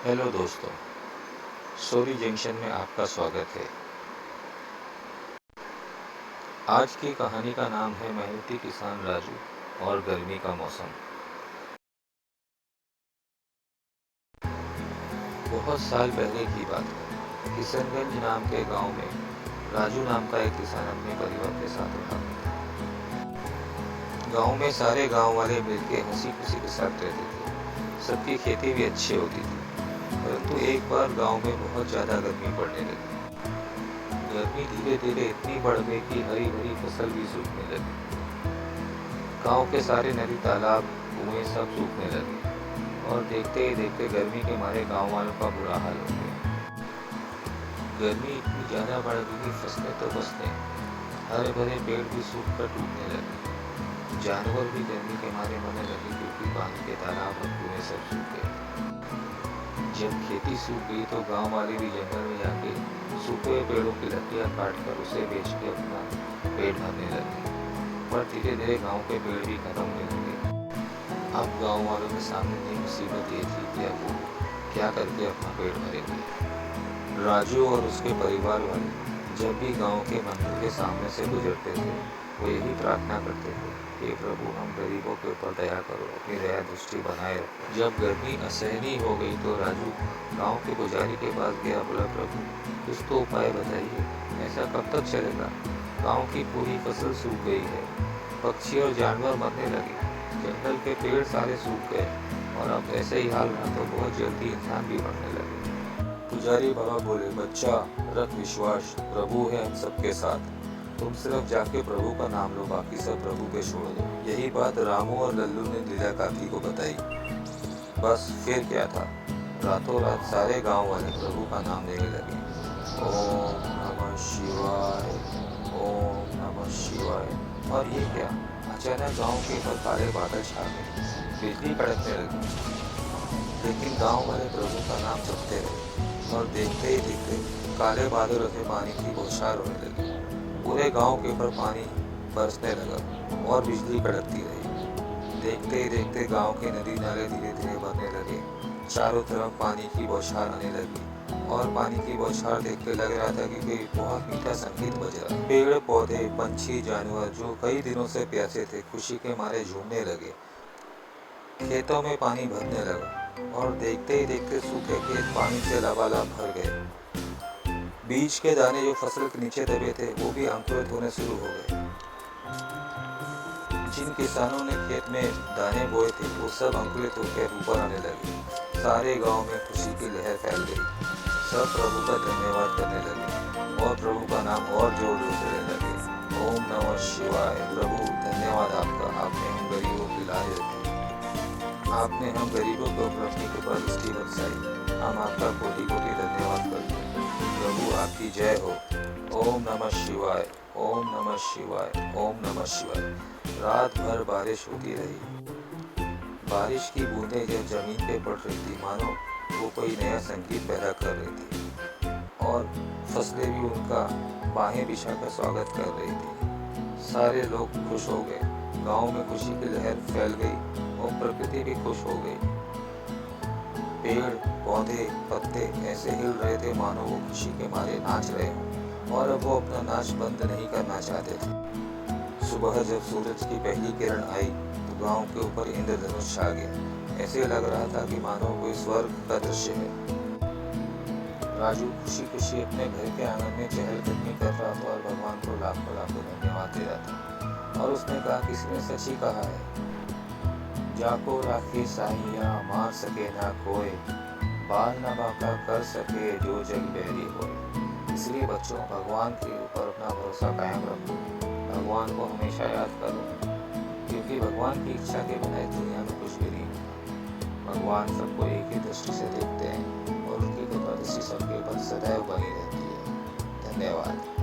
Hello दोस्तों, story junction में आपका स्वागत है। आज की कहानी का नाम है मेहनती किसान राजू और गर्मी का मौसम। बहुत साल पहले की बात है। किशनगंज नाम के गांव में राजू नाम का एक किसान अपने परिवार के साथ रहा करता था। गांव में सारे गांव वाले मिलकर हंसी खुशी के साथ रहते थे। सबकी खेती भी अच्छी होती थी। परंतु एक बार गांव में बहुत ज़्यादा गर्मी पड़ने लगी। गर्मी धीरे धीरे इतनी बढ़ गई कि हरी भरी फसल भी सूखने लगी। गांव के सारे नदी तालाब कुएं सब सूखने लगे और देखते ही देखते गर्मी के मारे गांव वालों का बुरा हाल हो गया। गर्मी इतनी ज़्यादा बढ़ गई कि फसलें तो बस नहीं, हरे भरे पेड़ भी सूख कर टूटने लगे। जानवर भी गर्मी के मारे मरने लगे क्योंकि पानी के तालाब और कुएं सब सूख गए। जब खेती सूख गई तो गांव वाले भी जंगल में जाके सूखे हुए पेड़ों की लकड़ियां काटकर उसे बेच के अपना पेट भरने लगे। पर धीरे धीरे गांव के पेड़ भी खत्म होने लगे। अब गांव वालों के सामने नई मुसीबत ये थी कि अब वो क्या करके अपना पेट भरेंगे। राजू और उसके परिवार वाले जब भी गांव के मंदिर के सामने से गुजरते थे, वो यही प्रार्थना करते थे, हे प्रभु, हम गरीबों के ऊपर दया करो, अपनी दया दृष्टि बनाए रखो। जब गर्मी असहनीय हो गई तो राजू गांव के पुजारी के पास गया। बोला, प्रभु, कुछ तो उपाय बताइए, ऐसा कब तक चलेगा? गांव की पूरी फसल सूख गई है, पक्षी और जानवर मरने लगे, जंगल के पेड़ सारे सूख गए और अब ऐसे ही हाल रहा तो बहुत जल्दी इंसान भी मरने लगे। पुजारी बाबा बोले, बच्चा, रख विश्वास, प्रभु है हम सबके साथ। तुम सिर्फ जाके प्रभु का नाम लो, बाकी सब प्रभु पे छोड़ दो। यही बात रामू और लल्लू ने लीला काकी को बताई। बस फिर क्या था, रातों रात सारे गांव वाले प्रभु का नाम लेने लगे। ओम नमः शिवाय, ओम नमः शिवाय। और ये क्या, अचानक गांव के ऊपर काले बादल छा गए, बिजली कड़कने लगी। लेकिन गांव वाले प्रभु का नाम जपते रहे और देखते ही देखते काले बादलों से पानी की बौछार होने लगी। पूरे गांव के ऊपर पानी बरसने लगा और बिजली कड़कती रही। देखते ही देखते गांव के नदी नाले धीरे धीरे भरने लगे। चारों तरफ पानी की बौछार आने लगी और पानी की बौछार देख के लग रहा था कि कोई बहुत मीठा संगीत बज रहा। पेड़ पौधे, पंछी, जानवर जो कई दिनों से प्यासे थे, खुशी के मारे झूमने लगे। खेतों में पानी भरने लगा और देखते ही देखते सूखे खेत पानी से लबालब भर गए। बीज के दाने जो फसल के नीचे दबे थे वो भी अंकुरित होने शुरू हो गए। जिन किसानों ने खेत में दाने बोए थे वो सब अंकुरित होकर ऊपर आने लगे। सारे गांव में खुशी की लहर फैल गई। सब प्रभु का धन्यवाद करने लगे और प्रभु का नाम और जोर जोर से लेने लगे। ओम नमः शिवाय। प्रभु, धन्यवाद आपका, आपने हम गरीबों की लाज रखी, आपने हम गरीबों को अपनी कृपा दृष्टि बरसाई। हम आपका कोटि कोटि धन्यवाद करते हैं। प्रभु आपकी जय हो। ओम नमः शिवाय, ओम नमः शिवाय, ओम नमः शिवाय। रात भर बारिश होती रही। बारिश की बूंदें जब जमीन पे पड़ रही थी, मानो वो कोई नया संगीत पैदा कर रही थी और फसलें भी उनका बाहें बिछाकर स्वागत कर रही थी। सारे लोग खुश हो गए। गांव में खुशी की लहर फैल गई और प्रकृति भी खुश हो गई। पेड़ पौधे पत्ते ऐसे हिल रहे थे मानो वो खुशी के मारे नाच रहे हों और अब वो अपना नाच बंद नहीं करना चाहते थे। सुबह जब सूरज की पहली किरण आई तो गांव के ऊपर इंद्रधनुष छा गया। ऐसे लग रहा था कि मानो कोई स्वर्ग का दृश्य है। राजू खुशी खुशी अपने घर के आंगन में चहलकदमी कर रहा था और भगवान को लाखों लाखों धन्यवाद दे रहा था। और उसने कहा, किसी ने सच ही कहा है, जाको राखी साहिया, मार सके ना कोई, बाल न बांका कर सके जो जग बैरी होए। इसलिए बच्चों, भगवान के ऊपर अपना भरोसा कायम रखो, भगवान को हमेशा याद करो, क्योंकि भगवान की इच्छा के बिना इस दुनिया में कुछ भी नहीं होता। भगवान सबको एक ही दृष्टि से देखते हैं और उनकी कृपा दृष्टि सबके ऊपर सदैव बनी रहती है। धन्यवाद।